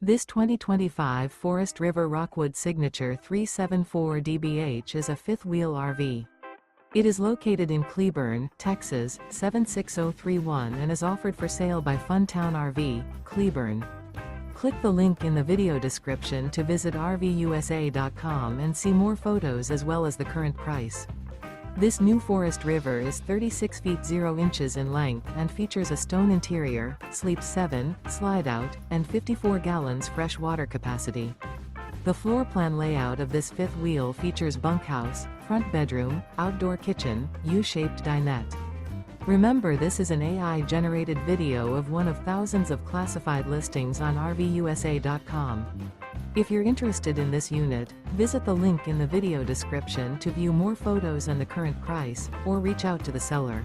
This 2025 Forest River Rockwood Signature 374 DBH is a fifth-wheel RV. It is located in Cleburne, Texas, 76031 and is offered for sale by Funtown RV, Cleburne. Click the link in the video description to visit RVUSA.com and see more photos as well as the current price. This new Forest River is 36 feet 0 inches in length and features a stone interior, sleeps 7, slide-out, and 54 gallons fresh water capacity. The floor plan layout of this fifth wheel features bunkhouse, front bedroom, outdoor kitchen, U-shaped dinette. Remember, this is an AI-generated video of one of thousands of classified listings on RVUSA.com. If you're interested in this unit, visit the link in the video description to view more photos and the current price, or reach out to the seller.